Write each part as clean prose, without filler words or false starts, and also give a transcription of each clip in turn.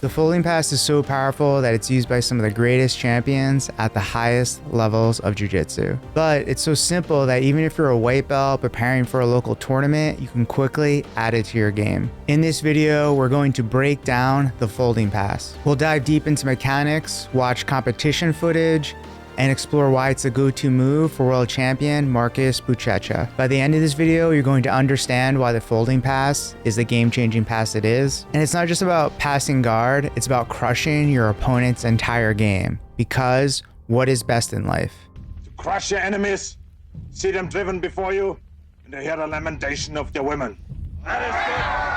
The folding pass is so powerful that it's used by some of the greatest champions at the highest levels of jiu-jitsu. But it's so simple that even if you're a white belt preparing for a local tournament, you can quickly add it to your game. In this video, we're going to break down the folding pass. We'll dive deep into mechanics, watch competition footage, and explore why it's a go-to move for world champion Marcus Buchecha. By the end of this video, you're going to understand why the folding pass is the game-changing pass it is. And it's not just about passing guard, it's about crushing your opponent's entire game. Because what is best in life? To crush your enemies, see them driven before you, and to hear the lamentation of their women. That is good.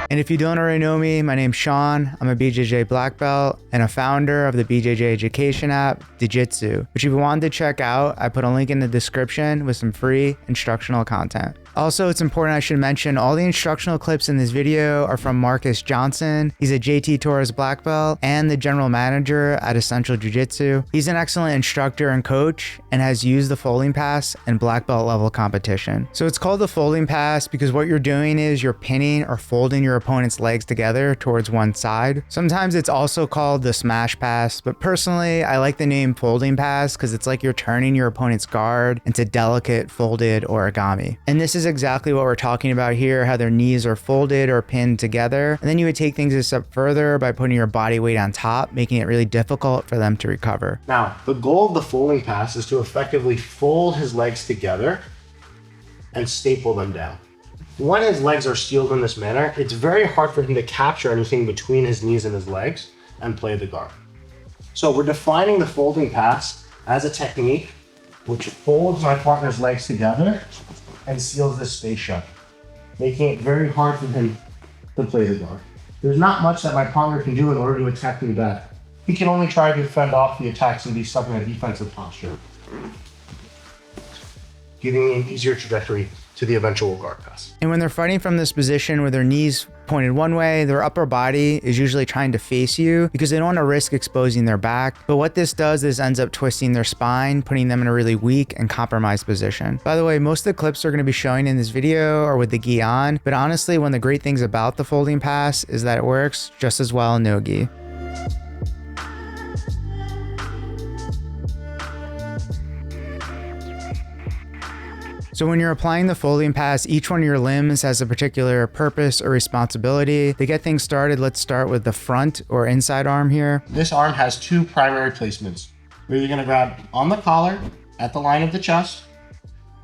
And if you don't already know me, my name's Sean. I'm a BJJ black belt and a founder of the BJJ education app, Jiu-Jitsu, which if you wanted to check out, I put a link in the description with some free instructional content. Also, it's important I should mention all the instructional clips in this video are from Marcus Johnson. He's a JT Torress black belt and the general manager at Essential Jiu-Jitsu. He's an excellent instructor and coach and has used the folding pass in black belt level competition. So it's called the folding pass because what you're doing is you're pinning or folding your opponent's legs together towards one side. Sometimes it's also called the smash pass, but personally, I like the name folding pass because it's like you're turning your opponent's guard into delicate folded origami. And this is exactly what we're talking about here, how their knees are folded or pinned together. And then you would take things a step further by putting your body weight on top, making it really difficult for them to recover. Now, the goal of the folding pass is to effectively fold his legs together and staple them down. When his legs are sealed in this manner, it's very hard for him to capture anything between his knees and his legs and play the guard. So we're defining the folding pass as a technique which folds my partner's legs together and seals this space shut, making it very hard for him to play the guard. There's not much that my partner can do in order to attack me back. He can only try to fend off the attacks and be stuck in a defensive posture, giving an easier trajectory to the eventual guard pass. And when they're fighting from this position with their knees pointed one way, their upper body is usually trying to face you because they don't want to risk exposing their back. But what this does is ends up twisting their spine, putting them in a really weak and compromised position. By the way, most of the clips we're going to be showing in this video are with the gi on, but honestly, one of the great things about the folding pass is that it works just as well in no gi. So when you're applying the folding pass, each one of your limbs has a particular purpose or responsibility. To get things started, let's start with the front or inside arm here. This arm has two primary placements. We're either gonna grab on the collar at the line of the chest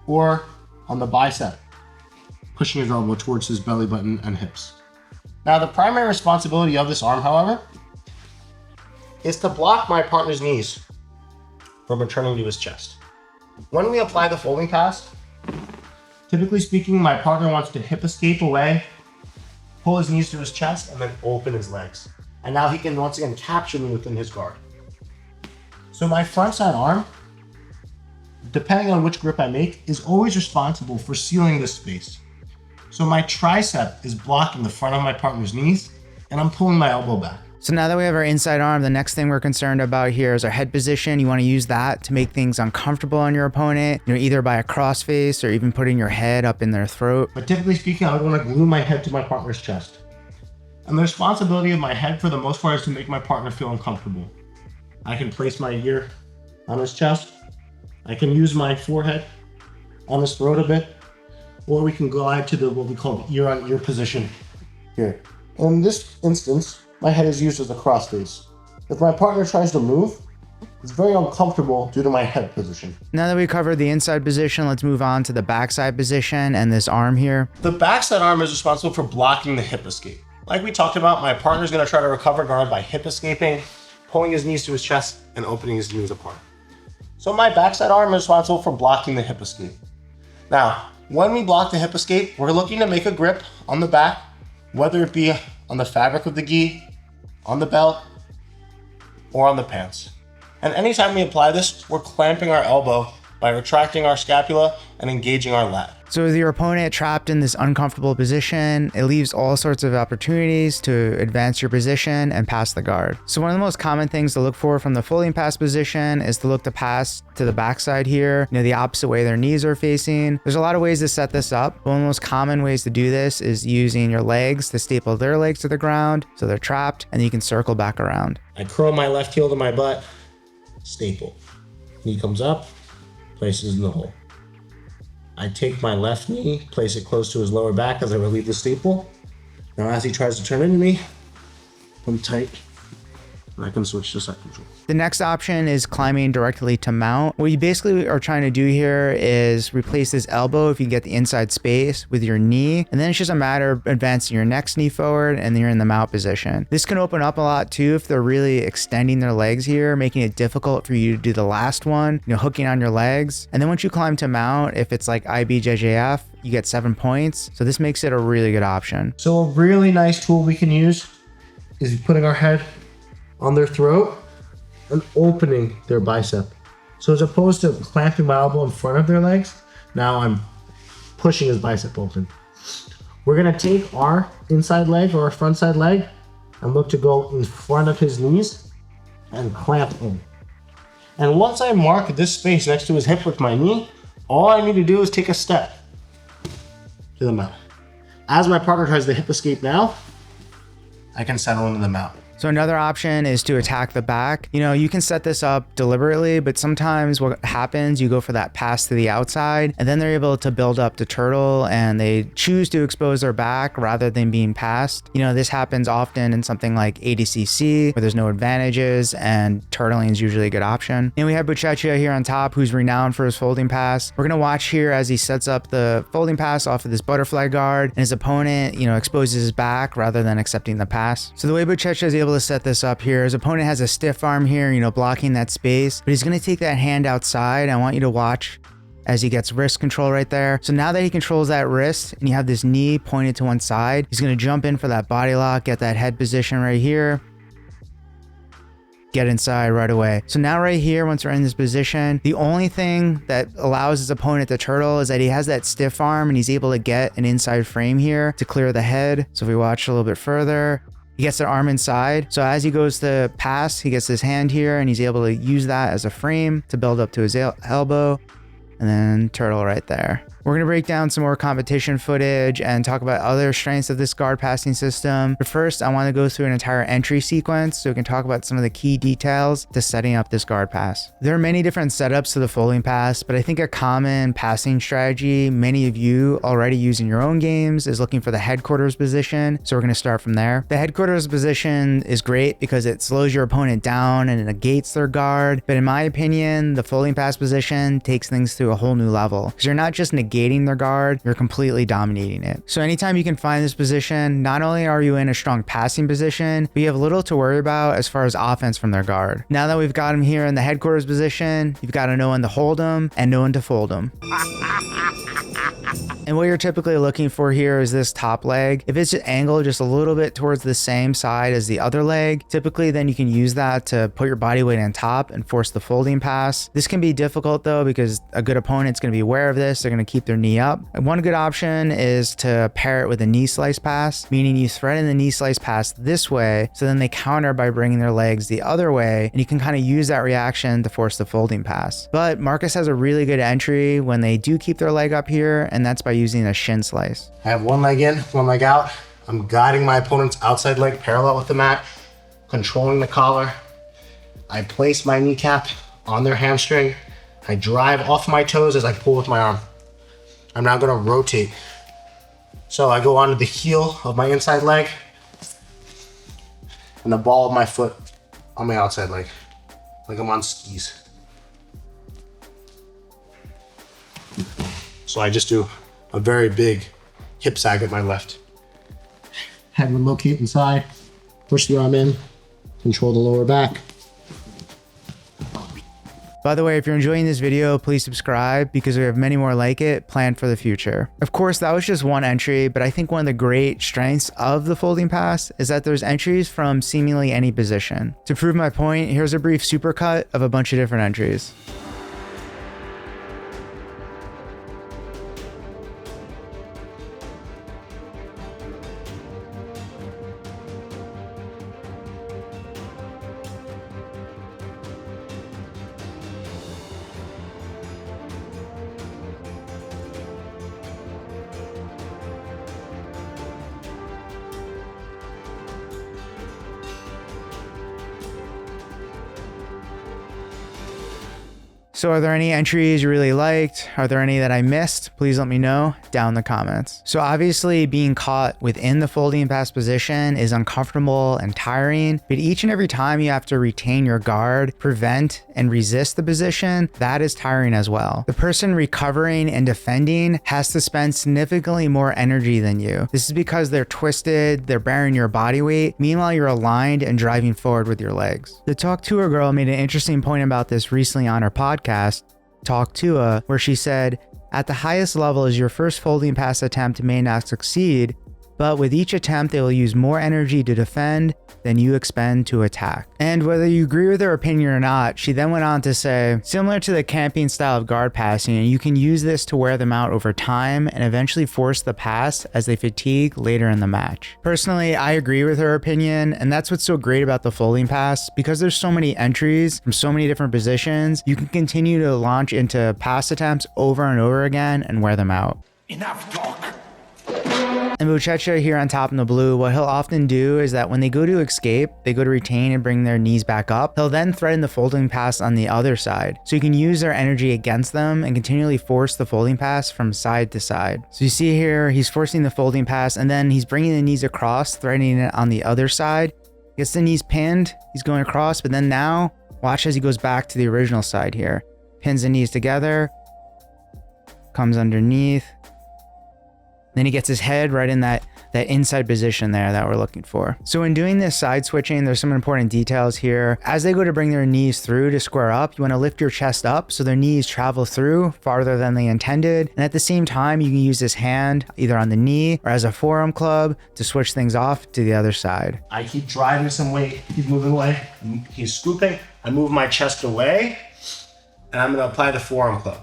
or on the bicep, pushing his elbow towards his belly button and hips. Now, the primary responsibility of this arm, however, is to block my partner's knees from returning to his chest. When we apply the folding pass, typically speaking, my partner wants to hip escape away, pull his knees to his chest, and then open his legs. And now he can once again capture me within his guard. So my front side arm, depending on which grip I make, is always responsible for sealing this space. So my tricep is blocking the front of my partner's knees, and I'm pulling my elbow back. So now that we have our inside arm, the next thing we're concerned about here is our head position. You want to use that to make things uncomfortable on your opponent, either by a crossface or even putting your head up in their throat. But typically speaking, I would want to glue my head to my partner's chest. And the responsibility of my head for the most part is to make my partner feel uncomfortable. I can place my ear on his chest. I can use my forehead on his throat a bit, or we can glide to what we call the ear on ear position here. In this instance, my head is used as a crossface. If my partner tries to move, it's very uncomfortable due to my head position. Now that we covered the inside position, let's move on to the backside position and this arm here. The backside arm is responsible for blocking the hip escape. Like we talked about, my partner's gonna try to recover guard by hip escaping, pulling his knees to his chest, and opening his knees apart. So my backside arm is responsible for blocking the hip escape. Now, when we block the hip escape, we're looking to make a grip on the back, whether it be on the fabric of the gi, on the belt, or on the pants. And anytime we apply this, we're clamping our elbow by retracting our scapula and engaging our lat. So with your opponent trapped in this uncomfortable position, it leaves all sorts of opportunities to advance your position and pass the guard. So one of the most common things to look for from the folding pass position is to look to pass to the backside here, the opposite way their knees are facing. There's a lot of ways to set this up. One of the most common ways to do this is using your legs to staple their legs to the ground so they're trapped, and you can circle back around. I curl my left heel to my butt, staple. Knee comes up, places in the hole. I take my left knee, place it close to his lower back as I relieve the staple. Now as he tries to turn into me, I'm tight, and I can switch to side control. The next option is climbing directly to mount. What you basically are trying to do here is replace this elbow if you get the inside space with your knee, and then it's just a matter of advancing your next knee forward and then you're in the mount position. This can open up a lot too if they're really extending their legs here, making it difficult for you to do the last one, hooking on your legs. And then once you climb to mount, if it's like IBJJF, you get 7 points. So this makes it a really good option. So a really nice tool we can use is putting our head on their throat and opening their bicep. So as opposed to clamping my elbow in front of their legs, now I'm pushing his bicep open. We're gonna take our inside leg or our front side leg and look to go in front of his knees and clamp in. And once I mark this space next to his hip with my knee, all I need to do is take a step to the mount. As my partner tries to hip escape now, I can settle into the mount. So another option is to attack the back. You can set this up deliberately, but sometimes what happens, you go for that pass to the outside, and then they're able to build up the turtle and they choose to expose their back rather than being passed. This happens often in something like ADCC where there's no advantages and turtling is usually a good option. And we have Buchecha here on top, who's renowned for his folding pass. We're gonna watch here as he sets up the folding pass off of this butterfly guard, and his opponent, exposes his back rather than accepting the pass. So the way Buchecha is able to set this up here, his opponent has a stiff arm here, blocking that space, but he's going to take that hand outside. I want you to watch as he gets wrist control right there. So now that he controls that wrist and you have this knee pointed to one side, he's going to jump in for that body lock, get that head position right here, get inside right away. So now right here, once we're in this position, the only thing that allows his opponent to turtle is that he has that stiff arm and he's able to get an inside frame here to clear the head. So if we watch a little bit further, he gets the arm inside. So as he goes to pass, he gets his hand here and he's able to use that as a frame to build up to his elbow, and then turtle right there. We're going to break down some more competition footage and talk about other strengths of this guard passing system. But first, I want to go through an entire entry sequence so we can talk about some of the key details to setting up this guard pass. There are many different setups to the folding pass, but I think a common passing strategy many of you already use in your own games is looking for the headquarters position. So we're going to start from there. The headquarters position is great because it slows your opponent down and it negates their guard. But in my opinion, the folding pass position takes things to a whole new level because you're not just negating their guard, you're completely dominating it. So anytime you can find this position, not only are you in a strong passing position, but you have little to worry about as far as offense from their guard. Now that we've got him here in the headquarters position, you've got to know when to hold him and know when to fold him. And what you're typically looking for here is this top leg. If it's just angled just a little bit towards the same side as the other leg, typically then you can use that to put your body weight on top and force the folding pass. This can be difficult though because a good opponent's going to be aware of this. They're going to keep their knee up. And one good option is to pair it with a knee slice pass, meaning you thread in the knee slice pass this way, so then they counter by bringing their legs the other way, and you can kind of use that reaction to force the folding pass. But Marcus has a really good entry when they do keep their leg up here, and that's by using a shin slice. I have one leg in, one leg out. I'm guiding my opponent's outside leg parallel with the mat, controlling the collar. I place my kneecap on their hamstring. I drive off my toes as I pull with my arm. I'm now gonna rotate. So I go onto the heel of my inside leg and the ball of my foot on my outside leg, like I'm on skis. So I just do a very big hip sag at my left. Head would locate inside, push the arm in, control the lower back. By the way, if you're enjoying this video, please subscribe because we have many more like it planned for the future. Of course, that was just one entry, but I think one of the great strengths of the folding pass is that there's entries from seemingly any position. To prove my point, here's a brief supercut of a bunch of different entries. So are there any entries you really liked? Are there any that I missed? Please let me know down in the comments. So obviously being caught within the folding pass position is uncomfortable and tiring, but each and every time you have to retain your guard, prevent and resist the position, that is tiring as well. The person recovering and defending has to spend significantly more energy than you. This is because they're twisted, they're bearing your body weight, meanwhile you're aligned and driving forward with your legs. The Talk To A girl made an interesting point about this recently on her podcast, Talk To A, where she said, at the highest levels, your first folding pass attempt may not succeed, but with each attempt, they will use more energy to defend than you expend to attack. And whether you agree with her opinion or not, she then went on to say, similar to the camping style of guard passing, you can use this to wear them out over time and eventually force the pass as they fatigue later in the match. Personally, I agree with her opinion, and that's what's so great about the folding pass. Because there's so many entries from so many different positions, you can continue to launch into pass attempts over and over again and wear them out. Enough talk. And Buchecha here on top in the blue, what he'll often do is that when they go to escape, they go to retain and bring their knees back up. He'll then threaten the folding pass on the other side. So you can use their energy against them and continually force the folding pass from side to side. So you see here, he's forcing the folding pass and then he's bringing the knees across, threatening it on the other side. Gets the knees pinned, he's going across, but then now watch as he goes back to the original side here. Pins the knees together, comes underneath. Then he gets his head right in that inside position there that we're looking for. So in doing this side switching, there's some important details here. As they go to bring their knees through to square up, you want to lift your chest up so their knees travel through farther than they intended. And at the same time, you can use this hand either on the knee or as a forearm club to switch things off to the other side. I keep driving some weight. He's moving away. He's scooping. I move my chest away, and I'm going to apply the forearm club.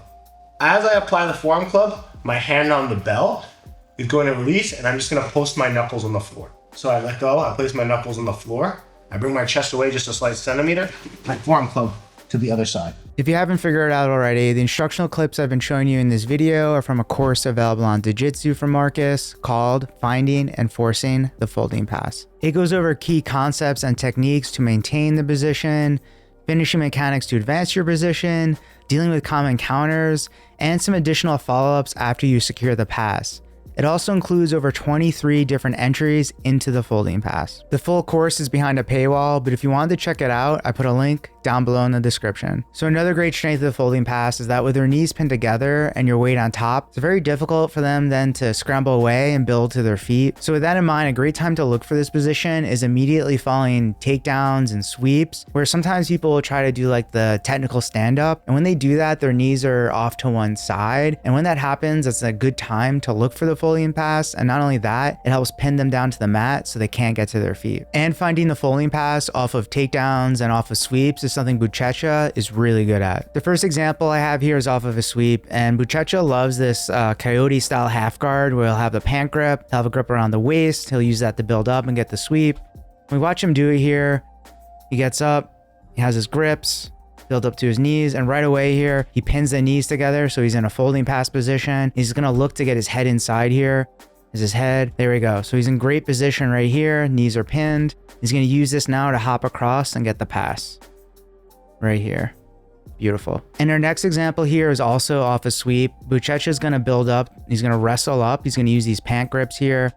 As I apply the forearm club, my hand on the belt is going to release, and I'm just going to post my knuckles on the floor. So I let go, I place my knuckles on the floor, I bring my chest away just a slight centimeter, my forearm club to the other side. If you haven't figured it out already, the instructional clips I've been showing you in this video are from a course available on Jiu-Jitsu from Marcus called Finding and Forcing the Folding Pass. It goes over key concepts and techniques to maintain the position, finishing mechanics to advance your position, dealing with common counters, and some additional follow-ups after you secure the pass. It also includes over 23 different entries into the folding pass. The full course is behind a paywall, but if you wanted to check it out, I put a link down below in the description. So another great strength of the folding pass is that with their knees pinned together and your weight on top, it's very difficult for them then to scramble away and build to their feet. So with that in mind, a great time to look for this position is immediately following takedowns and sweeps, where sometimes people will try to do like the technical stand-up. And when they do that, their knees are off to one side. And when that happens, it's a good time to look for the folding pass. And not only that, it helps pin them down to the mat so they can't get to their feet. And finding the folding pass off of takedowns and off of sweeps is something Buchecha is really good at. The first example I have here is off of a sweep, and Buchecha loves this coyote style half guard where he'll have the pant grip, he'll have a grip around the waist, he'll use that to build up and get the sweep. We watch him do it here. He gets up, he has his grips, build up to his knees, and right away here, he pins the knees together so he's in a folding pass position. He's gonna look to get his head inside here. Is his head. There we go. So he's in great position right here. Knees are pinned. He's gonna use this now to hop across and get the pass. Right here. Beautiful. And our next example here is also off a sweep. Buchecha is going to build up. He's going to wrestle up. He's going to use these pant grips here.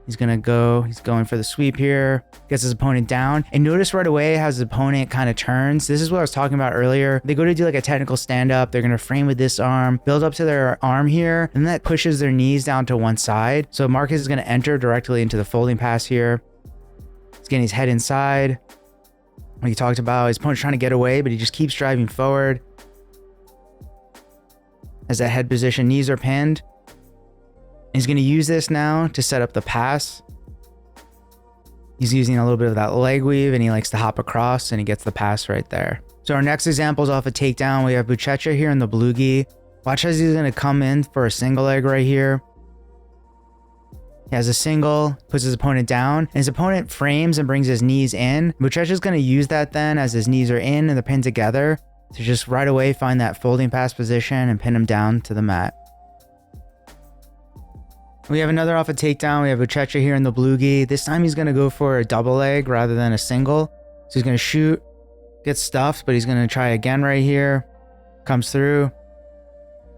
He's going for the sweep here. Gets his opponent down. And notice right away how his opponent kind of turns. This is what I was talking about earlier. They go to do like a technical stand up. They're going to frame with this arm, build up to their arm here. And that pushes their knees down to one side. So Marcus is going to enter directly into the folding pass here. He's getting his head inside. What he talked about, his opponent's trying to get away, but he just keeps driving forward. As that head position, knees are pinned. He's going to use this now to set up the pass. He's using a little bit of that leg weave, and he likes to hop across, and he gets the pass right there. So our next example is off a takedown. We have Buchecha here in the blue gi. Watch as he's going to come in for a single leg right here. He has a single, puts his opponent down, and his opponent frames and brings his knees in. Buchecha is going to use that then as his knees are in and they're pinned together to just right away find that folding pass position and pin him down to the mat. We have another off a takedown. We have Buchecha here in the blue gi. This time he's going to go for a double leg rather than a single. So he's going to shoot, get stuffed, but he's going to try again right here. comes through,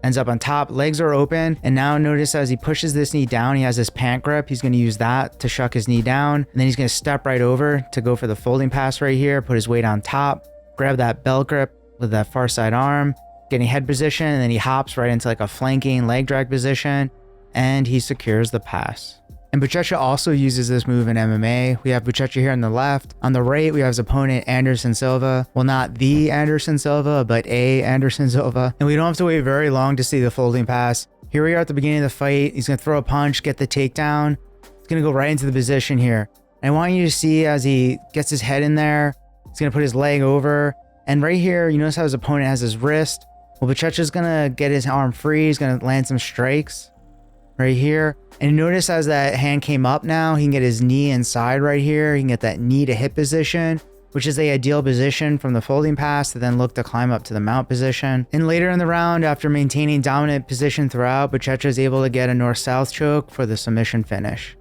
ends up on top, legs are open. And now notice as he pushes this knee down, he has this pant grip. He's going to use that to shuck his knee down. And then he's going to step right over to go for the folding pass right here, put his weight on top, grab that belt grip with that far side arm, getting head position, and then he hops right into like a flanking leg drag position, and he secures the pass. And Buchecha also uses this move in MMA. We have Buchecha here on the left. On the right, we have his opponent, Anderson Silva. Well, not the Anderson Silva, but a Anderson Silva. And we don't have to wait very long to see the folding pass. Here we are at the beginning of the fight. He's going to throw a punch, get the takedown. He's going to go right into the position here. And I want you to see as he gets his head in there, he's going to put his leg over. And right here, you notice how his opponent has his wrist. Well, Buchecha's going to get his arm free. He's going to land some strikes right here. And notice as that hand came up now, he can get his knee inside right here. He can get that knee to hip position, which is the ideal position from the folding pass to then look to climb up to the mount position. And later in the round, after maintaining dominant position throughout, Buchecha is able to get a north-south choke for the submission finish.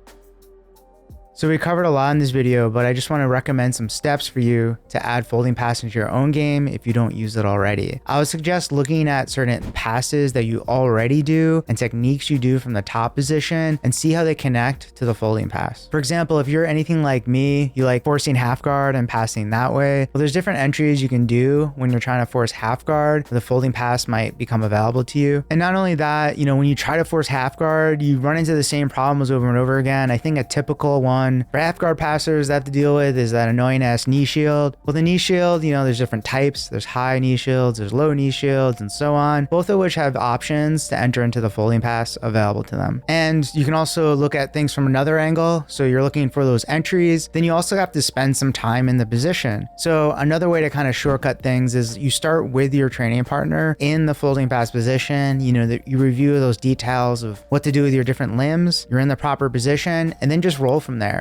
So we covered a lot in this video, but I just want to recommend some steps for you to add folding pass into your own game if you don't use it already. I would suggest looking at certain passes that you already do and techniques you do from the top position and see how they connect to the folding pass. For example, if you're anything like me, you like forcing half guard and passing that way. Well, there's different entries you can do when you're trying to force half guard. The folding pass might become available to you. And not only that, when you try to force half guard, you run into the same problems over and over again. I think a typical one for half guard passers that have to deal with is that annoying ass knee shield. Well, the knee shield, there's different types. There's high knee shields, there's low knee shields, and so on, both of which have options to enter into the folding pass available to them. And you can also look at things from another angle. So you're looking for those entries, then you also have to spend some time in the position. So another way to kind of shortcut things is you start with your training partner in the folding pass position, that you review those details of what to do with your different limbs, you're in the proper position, and then just roll from there.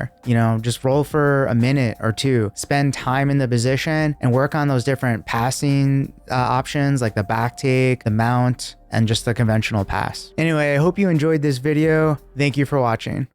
Just roll for a minute or two, spend time in the position and work on those different passing options like the back take, the mount, and just the conventional pass. Anyway, I hope you enjoyed this video. Thank you for watching.